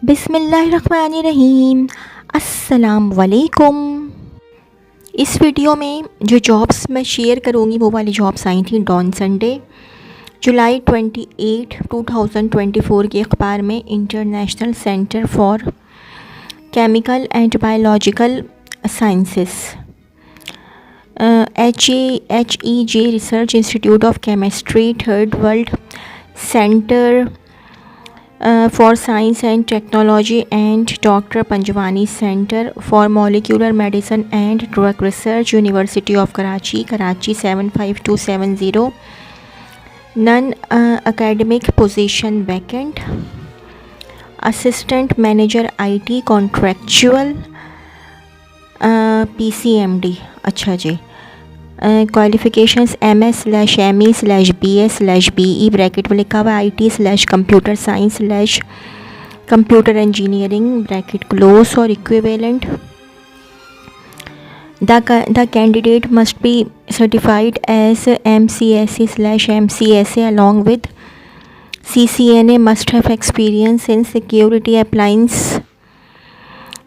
बिस्मिल्लाहिर्रहमानिर्रहीम। अस्सलाम वालेकुम। इस वीडियो में जो जॉब्स मैं शेयर करूँगी वो वाली जॉब्स आई थी डॉन संडे जुलाई 28 2024 के अखबार में। International centre for chemical and biological sciences HEJ research institute of chemistry, third world centre for Science and Technology and Dr. Panjwani Center for Molecular Medicine and Drug Research, University of Karachi, Karachi 75270. Non-academic position vacant. Assistant Manager IT Contractual PCMD। अच्छा जी। Qualifications MS/ME/BS/BE bracket में लिखा हुआ IT computer science computer engineering bracket close और equivalent. The candidate must be certified as MCSE/MCSA along with CCNA, must have experience in security appliance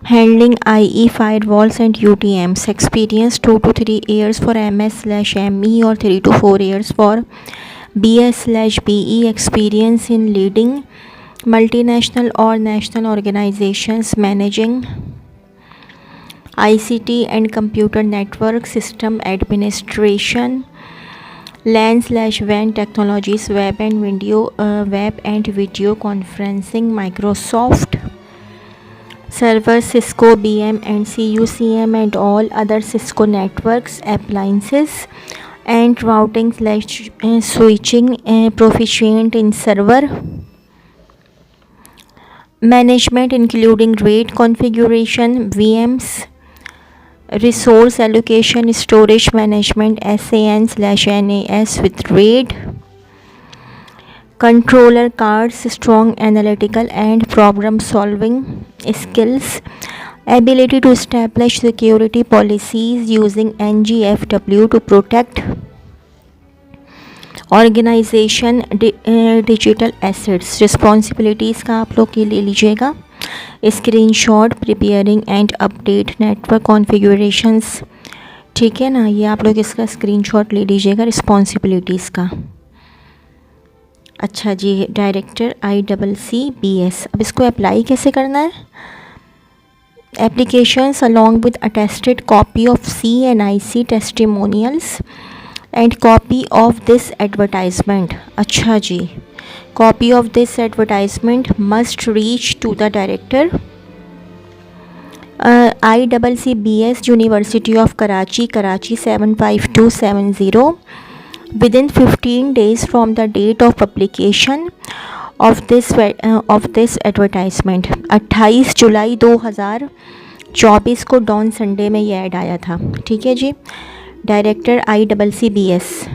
handling, IE firewalls and UTMs. Experience 2 to 3 years for MS/ME or 3 to 4 years for BS/BE. Experience in leading multinational or national organizations managing ICT and computer network system administration, LAN/WAN technologies, web and video conferencing, Microsoft server, Cisco BM and CUCM and all other Cisco networks, appliances and routing/switching, proficient in server management including RAID configuration, VMs, resource allocation, storage management, SAN/NAS with RAID, controller cards, strong analytical and problem solving skills, ability to establish security policies using NGFW to protect organization digital assets. Responsibilities का आप लोग ये ले लीजिएगा screenshot. Preparing and update network configurations, ठीक है ना, ये आप लोग इसका स्क्रीनशॉट ले लीजिएगा रिस्पॉन्सिबिलिटीज़ का। अच्छा जी। Director ICCBS। अब इसको अप्लाई कैसे करना है? Applications along with attested copy of CNIC testimonials and copy of this advertisement. अच्छा जी। Copy of this advertisement must reach to the director ICCBS, University of Karachi, Karachi 75270 within 15 days from the date of publication of this advertisement। 28 जुलाई 2024 को don Sunday में ये add आया था, ठीक है जी। Director ICCBS।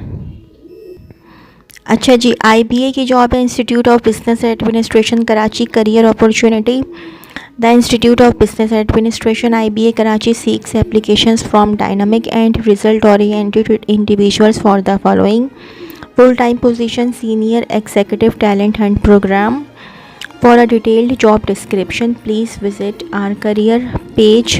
अच्छा जी। IBA की जॉब है institute of business administration Karachi. Career opportunity, the institute of business administration IBA Karachi seeks applications from dynamic and result oriented individuals for the following full-time position: senior executive talent hunt program. For a detailed job description please visit our career page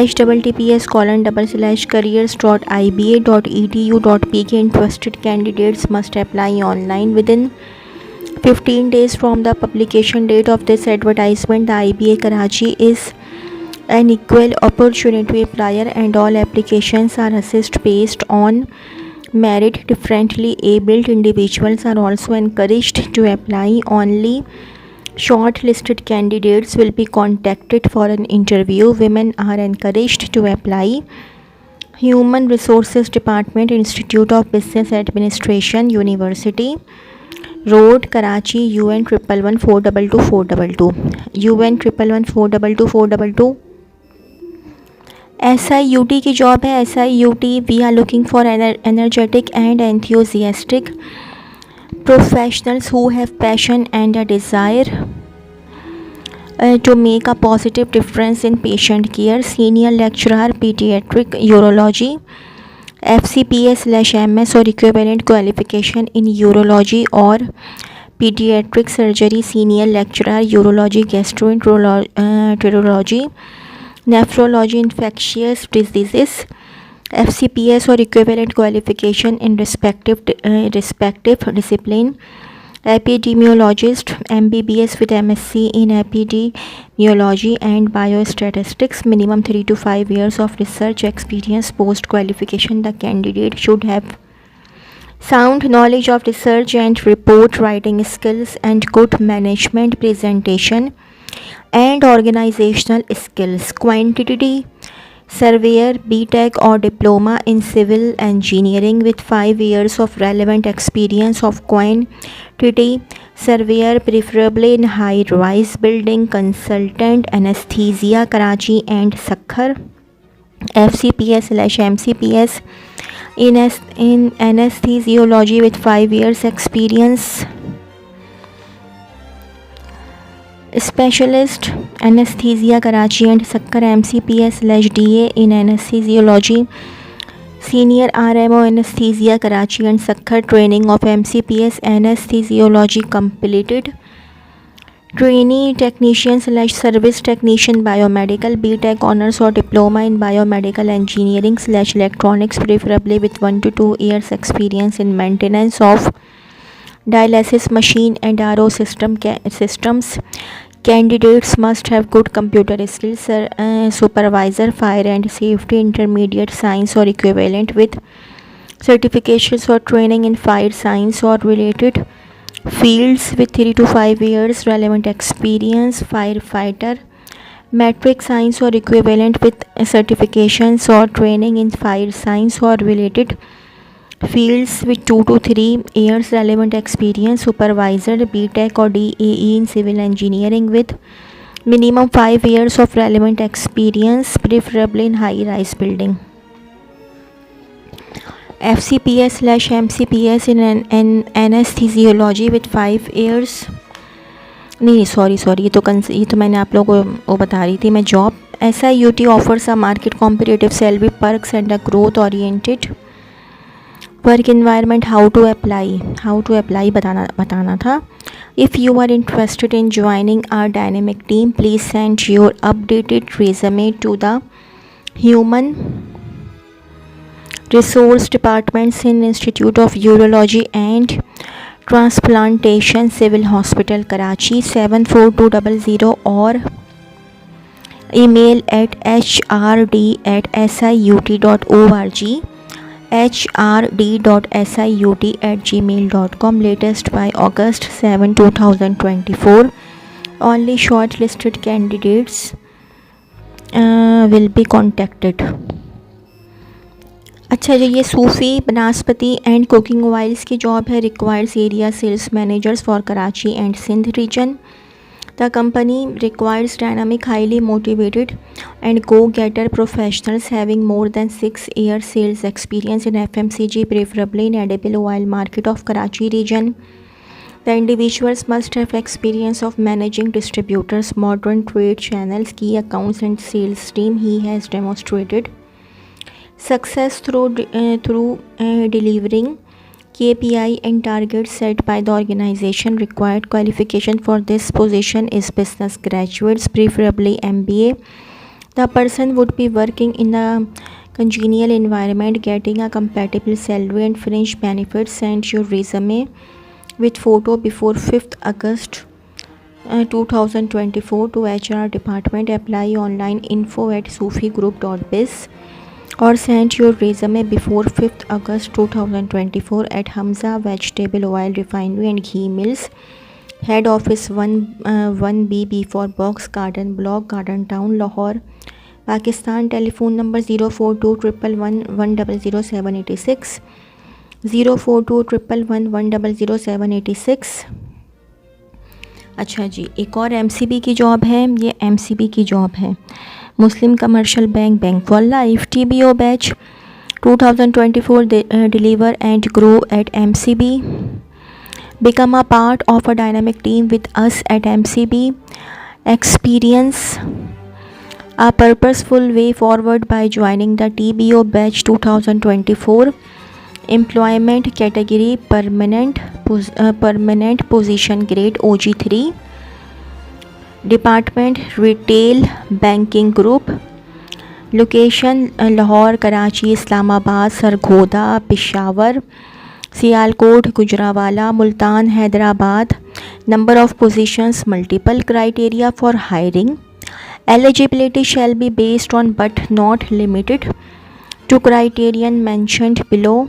https://careers.iba.edu.pk. Interested candidates must apply online within 15 days from the publication date of this advertisement. The IBA Karachi is an equal opportunity employer and all applications are assessed based on merit. Differently abled individuals are also encouraged to apply. Only shortlisted candidates will be contacted for an interview. Women are encouraged to apply. Human Resources Department, Institute of Business Administration, University Road, Karachi, UN 111422422 UN 111422422। SIUT की job है। SIUT we are looking for energetic and enthusiastic professionals who have passion and a desire to make a positive difference in patient care. Senior lecturer pediatric urology, FCPS/MS or equivalent qualification in urology or pediatric surgery senior lecturer, urology, gastroenterology, nephrology, infectious diseases, FCPS or equivalent qualification in respective discipline, epidemiologist, MBBS with MSc in epidemiology and biostatistics, minimum 3 to 5 years of research experience. Post qualification, the candidate should have sound knowledge of research and report writing skills and good management presentation and organizational skills. Quantity surveyor, BTech or diploma in civil engineering with 5 years of relevant experience of quantity surveyor, preferably in high rise building. Consultant anesthesia, Karachi and Sakhar. FCPS/MCPS in anesthesiology with 5 years experience. Specialist anesthesia, Karachi and Sakhar. MCPS/DA in anesthesiology. Senior RMO anesthesia, Karachi and Sakhar. Training of MCPS anesthesiology completed. Trainee technician/service technician biomedical, BTech honors or diploma in biomedical engineering/electronics, preferably with 1 to 2 years experience in maintenance of dialysis machine and RO systems. Candidates must have good computer skills. Supervisor fire and safety, intermediate science or equivalent with certifications or training in fire science or related fields with 3 to 5 years relevant experience. Firefighter, metric science or equivalent with certifications or training in fire science or related fields with 2 to 3 years relevant experience. Supervisor, BTech or DAE in civil engineering with minimum 5 years of relevant experience, preferably in high rise building. FCPS/MCPS in anesthesiology with 5 years. नहीं sorry ये तो मैंने आप लोगों को वो बता रही थी मैं job. SIUT offers a market competitive salary, perks and a growth oriented work environment. How to apply बताना था. If you are interested in joining our dynamic team, please send your updated resume to the Human Resource Departments in Institute of Urology and Transplantation, Civil Hospital, Karachi 74200 or email at hrd@siut.org, hrd.siut@gmail.com. latest by August 7, 2024. Only shortlisted candidates will be contacted. अच्छा जी, ये Sufi, banaspati and cooking oils की job है. Requires area sales managers for Karachi and Sindh region. The company requires dynamic, highly motivated and go getter professionals having more than 6 years sales experience in FMCG, preferably in edible oil market of Karachi region. The individuals must have experience of managing distributors, modern trade channels, key accounts and sales team. He has demonstrated success through delivering KPI and targets set by the organization. Required qualification for this position is business graduates, preferably MBA. The person would be working in a congenial environment, getting a compatible salary and fringe benefits. Send your resume with photo before 5th August 2024 to HR department. Apply online, info@sufigroup.biz, or send your resume before 5th August 2024 at Hamza Vegetable Oil Refinery and Ghee Mills, Head Office 1BB for Box Garden Block, Garden Town, Lahore, Pakistan. Telephone number 04211110786, 04211110786. अच्छा जी, एक और MCB की job है. ये MCB की job है. Muslim Commercial Bank, Bank for Life, TBO batch 2024. Deliver and grow at MCB. Become a part of a dynamic team with us at MCB. Experience a purposeful way forward by joining the TBO batch 2024. employment category permanent position grade OG3, department retail banking group, location Lahore, Karachi, Islamabad, Sargodha, Peshawar, Sialkot, Gujranwala, Multan, Hyderabad. Number of positions multiple. Criteria for hiring. Eligibility shall be based on but not limited to criterion mentioned below.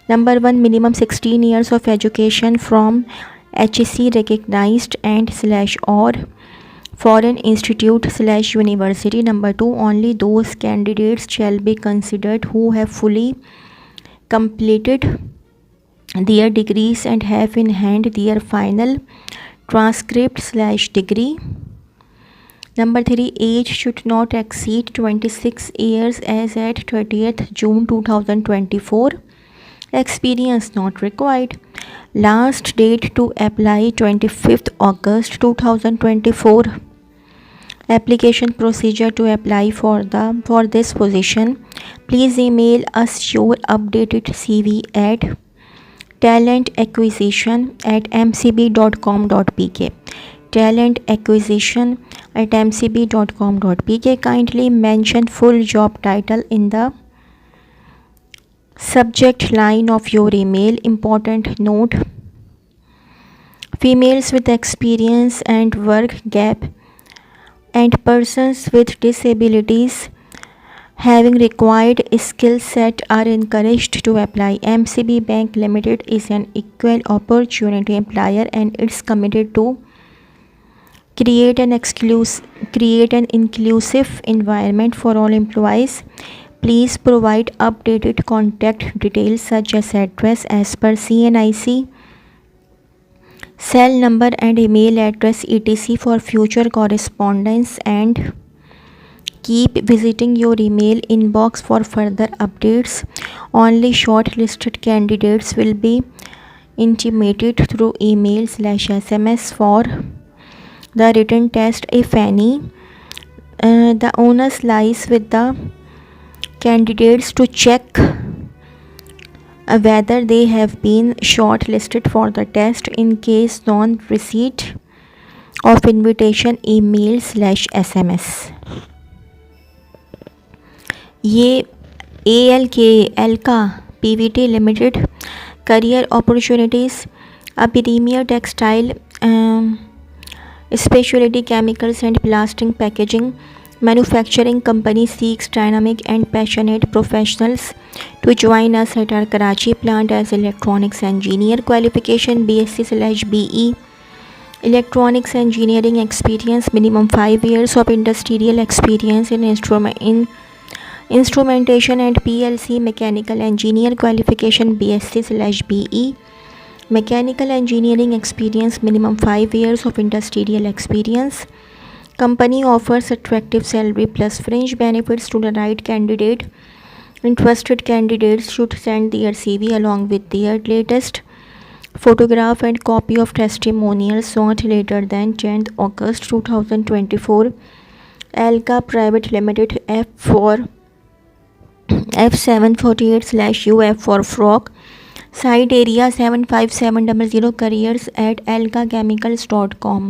Number 1, minimum 16 years of education from HSC recognized and/or foreign institute / university. Number 2, only those candidates shall be considered who have fully completed their degrees and have in hand their final transcript / degree. Number 3, age should not exceed 26 years as at 30th June 2024. Experience not required. Last date to apply 25th August 2024. Application procedure to apply for this position. Please email us your updated CV at talentacquisition@mcb.com.pk. talentacquisition@mcb.com.pk. Kindly mention full job title in the subject line of your email. Important note: females with experience and work gap and persons with disabilities having required skill set are encouraged to apply. MCB Bank Limited is an equal opportunity employer and it's committed to create an inclusive environment for all employees. Please provide updated contact details such as address as per CNIC, cell number and email address etc. for future correspondence, and keep visiting your email inbox for further updates. Only shortlisted candidates will be intimated through email / SMS for the written test, if any. The onus lies with the candidates to check whether they have been shortlisted for the test. In case non-receipt of invitation email / SMS. ये एलका PVT Limited career opportunities. A premier textile specialty chemicals and plastic packaging manufacturing company seeks dynamic and passionate professionals to join us at our Karachi plant as electronics engineer. Qualification BSc/BE electronics engineering experience, minimum 5 years of industrial experience in instrumentation and PLC mechanical engineer. Qualification BSc/BE mechanical engineering experience, minimum 5 years of industrial experience. Company offers attractive salary plus fringe benefits to the right candidate. Interested candidates should send their CV along with their latest photograph and copy of testimonials not later than 10th August 2024. Alka Private Limited F748/UF for Frog. Site area 75700. careers@alkachemicals.com.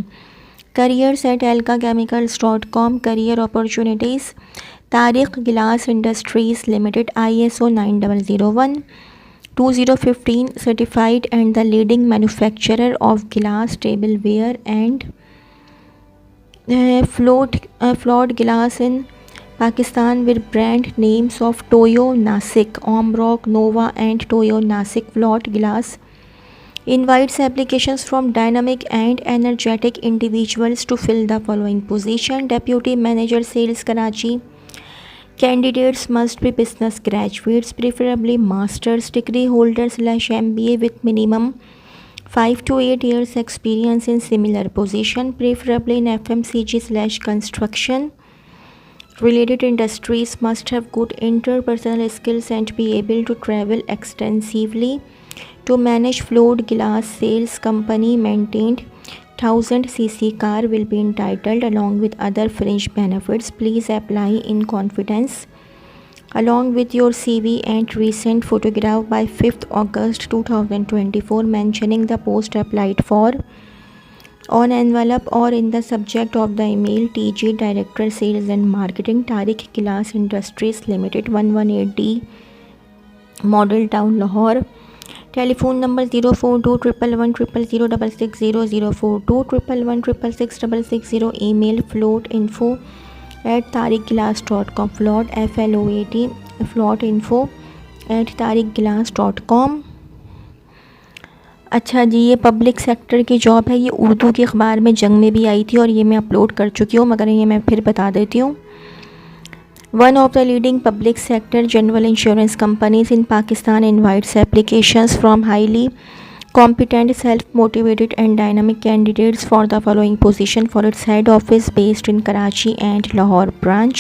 careers@alkachemicals.com. Career opportunities. Tariq Glass Industries Limited, ISO 9001:2015 certified and the leading manufacturer of glass tableware and flawed glass in Pakistan with brand names of Toyo Nasik, Omrock, Nova and Toyo Nasik flawed glass. Invites applications from dynamic and energetic individuals to fill the following position: Deputy Manager Sales, Karachi. Candidates must be business graduates, preferably master's degree holders/MBA with minimum 5 to 8 years experience in similar position, preferably in FMCG/construction related industries. Must have good interpersonal skills and be able to travel extensively to manage flawed glass sales. Company maintained 1000cc car will be entitled along with other fringe benefits. Please apply in confidence. along with your CV and recent photograph by 5th August 2024, mentioning the post applied for on envelope or in the subject of the email. TG, Director Sales and Marketing, Tariq Gilas Industries Limited, 118D, Model Town, Lahore. Telephone number 04211000660, 04211666660. Email floatinfo@tariqgilas.com, floatinfo@tariqgilas.com. अच्छा जी, ये public sector की job है। ये उर्दू के अखबार में जंग में भी आई थी और ये मैं अपलोड कर चुकी हूँ, मगर ये मैं फिर बता देती हूँ। One of the leading public sector general insurance companies in Pakistan invites applications from highly competent, self-motivated and dynamic candidates for the following position for its head office based in Karachi and Lahore branch.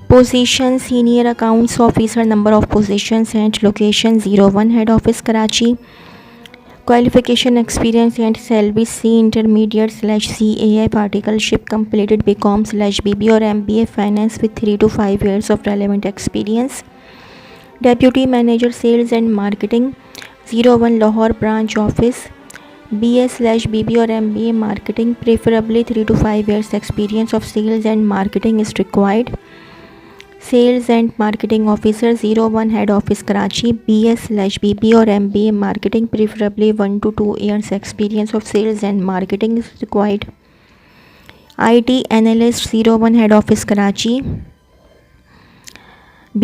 Position: Senior Accounts Officer. Number of positions and location: 01 Head Office Karachi. Qualification: experience and salary: C intermediate/CAI articleship, completed BCom/BB or MBA finance with 3 to 5 years of relevant experience. Deputy Manager Sales and Marketing, 01 Lahore branch office. BA/BB or MBA marketing, preferably 3 to 5 years experience of sales and marketing is required. Sales and Marketing Officer, 01 Head Office Karachi. BA/BB or MBA marketing, preferably 1 to 2 years experience of sales and marketing is required. IT Analyst, 01 Head Office Karachi.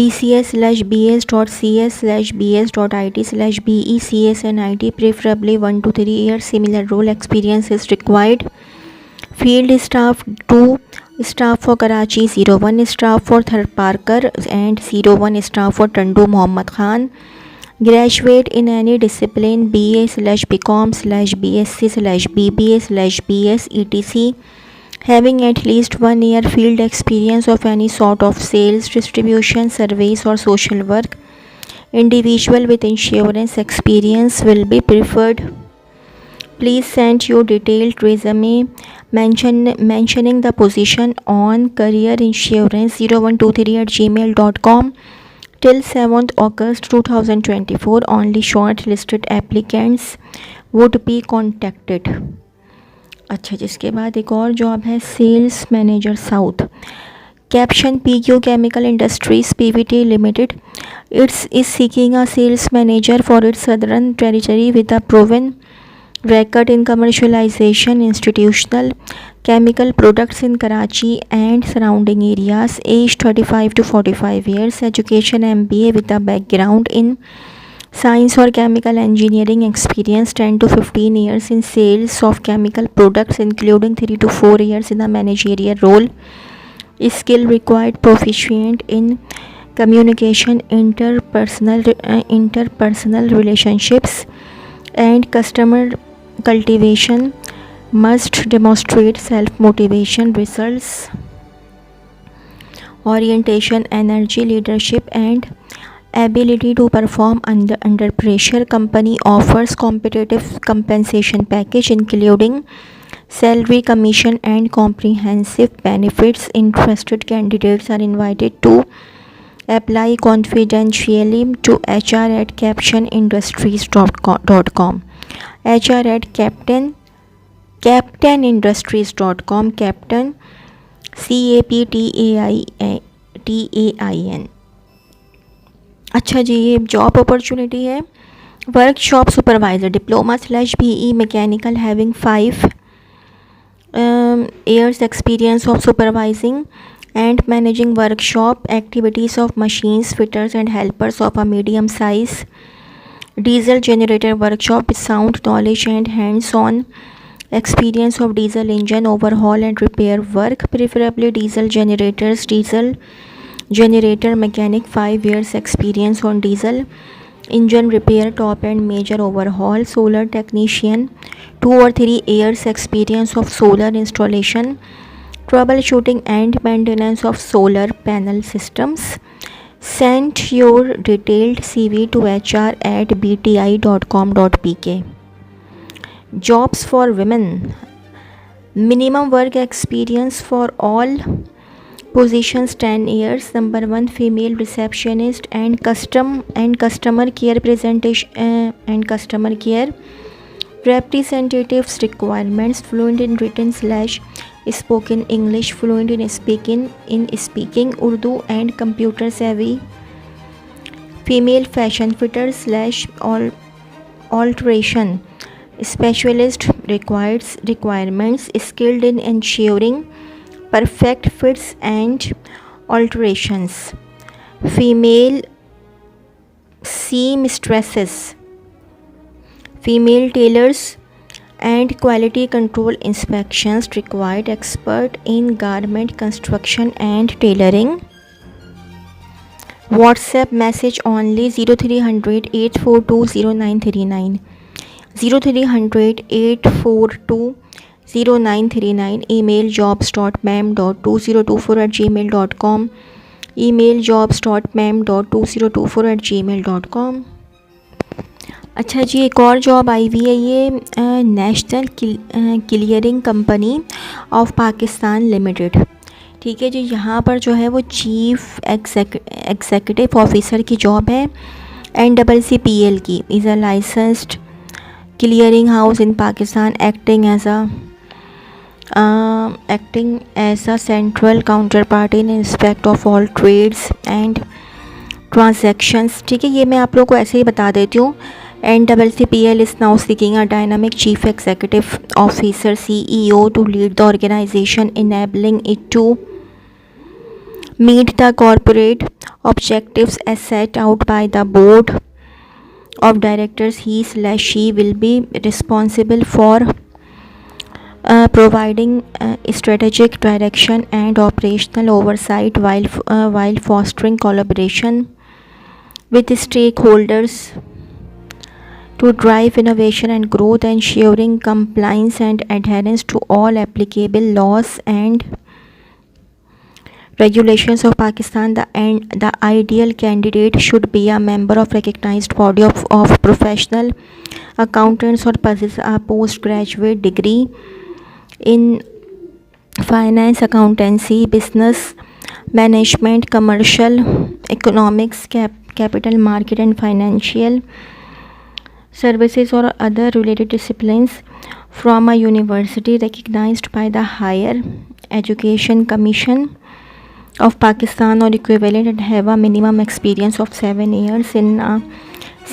BCS/BS.CS/BS.IT/BECS and IT, preferably 1 to 3 years. Similar role experience is required. Field Staff, 2 Staff for Karachi, 01 Staff for Third Parker and 01 Staff for Tandu Muhammad Khan. Graduate in any discipline, BA/BCom/BSc/BBA/BS etc. Having at least 1 year field experience of any sort of sales, distribution, service or social work. Individual with insurance experience will be preferred. Please send your detailed resume mentioning the position on careerinsurance0123@gmail.com till 7th August 2024. Only shortlisted applicants would be contacted. अच्छा, जिसके बाद एक और job है, sales manager south. Caption: PQ Chemical Industries Pvt Limited. It is seeking a sales manager for its southern territory with a proven record in commercialization institutional chemical products in Karachi and surrounding areas. Age 35 to 45 years. Education: MBA with a background in science or chemical engineering. Experience: 10 to 15 years in sales of chemical products, including 3 to 4 years in a managerial role. Skill required: proficient in communication, interpersonal relationships and customer cultivation. Must demonstrate self-motivation, results orientation, energy, leadership and ability to perform under pressure. Company offers competitive compensation package including salary, commission and comprehensive benefits. Interested candidates are invited to apply confidentially to hr@captionindustries.com, hr@captainindustries.com, captain CAPTAIN. अच्छा जी, ये job opportunity है. Workshop supervisor, diploma mechanical, having 5 years experience of supervising and managing workshop activities of machines, fitters and helpers of a medium size. Diesel generator workshop with sound knowledge and hands-on experience of diesel engine overhaul and repair work, preferably diesel generators. Diesel generator mechanic, 5 years experience on diesel engine repair, top and major overhaul. Solar technician, 2 or 3 years experience of solar installation, troubleshooting and maintenance of solar panel systems. Send your detailed CV to hr@bti.com.pk. Jobs for women. Minimum work experience for all Positions 10 years. Number 1, female receptionist and customer care representatives. Requirements: fluent in written / spoken English, fluent in speaking Urdu and computer savvy. Female fashion fitter / alteration specialist. Requirements: skilled in ensuring perfect fits and alterations. Female seamstresses, female tailors and quality control inspections required. Expert in garment construction and tailoring. WhatsApp message only 0300 842 0939 0300 842 0939. Email jobs.mem.2024@gmail.com. email jobs.mem.2024@gmail.com. अच्छा जी, एक और job आई हुई है, ये national clearing company of Pakistan limited. ठीक है जी, यहाँ पर जो है वो चीफ एग्जीक्यूटिव ऑफिसर की जॉब है। NCCPL की is a licensed clearing house in Pakistan acting as a central counterparty in respect of all trades and transactions। ठीक है, ये मैं आप लोगों को ऐसे ही बता देती हूँ। NCCPL is now seeking a dynamic chief executive officer CEO to lead the organization, enabling it to meet the corporate objectives as set out by the board of directors. He/she will be responsible for providing strategic direction and operational oversight while fostering collaboration with stakeholders to drive innovation and growth, ensuring compliance and adherence to all applicable laws and regulations of Pakistan. The ideal candidate should be a member of recognized body of professional accountants or possess a postgraduate degree in finance, accountancy, business management, commercial economics, capital market and financial services or other related disciplines from a university recognized by the Higher Education Commission of Pakistan or equivalent, and have a minimum experience of 7 years in a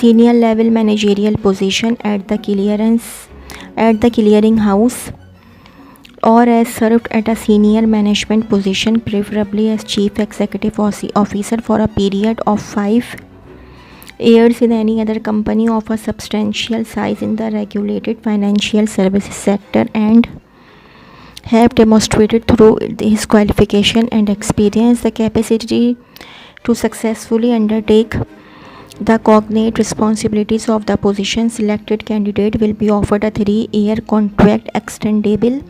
senior level managerial position at the clearing house, or has served at a senior management position, preferably as chief executive officer, for a period of 5 years in any other company of a substantial size in the regulated financial services sector, and have demonstrated through his qualification and experience the capacity to successfully undertake the cognate responsibilities of the position. Selected candidate will be offered a 3-year contract extendable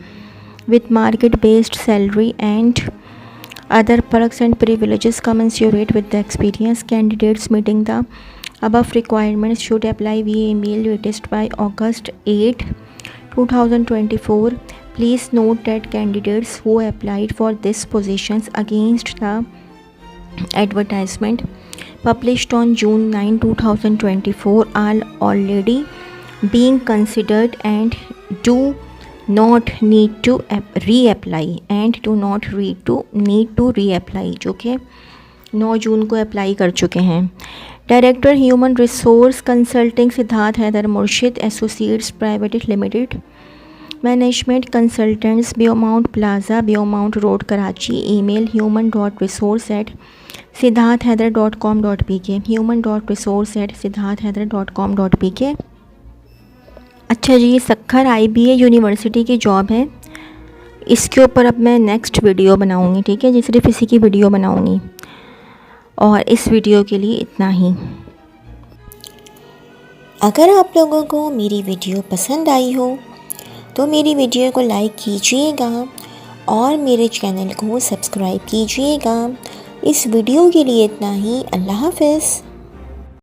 with market-based salary and other perks and privileges commensurate with the experience. Candidates meeting the above requirements should apply via email latest by August 8, 2024. Please note that candidates who applied for these positions against the advertisement published on June 9, 2024 are already being considered and do not need to reapply जो कि 9 जून को apply कर चुके हैं। Director human resource consulting Siddharth Haider Murshid associates private limited. Management consultants Beaumont plaza Beaumont road Karachi. Email human.resource@siddharthhaider.com.pk human.resource@siddharthhaider.com.pk। अच्छा जी, ये Sukkur IBA university की जॉब है। इसके ऊपर अब मैं नेक्स्ट वीडियो बनाऊंगी। ठीक है जी, सिर्फ इसी की वीडियो बनाऊंगी और इस वीडियो के लिए इतना ही। अगर आप लोगों को मेरी वीडियो पसंद आई हो तो मेरी वीडियो को लाइक कीजिएगा और मेरे चैनल को सब्सक्राइब कीजिएगा। इस वीडियो के लिए इतना ही। अल्लाह हाफ़िज़।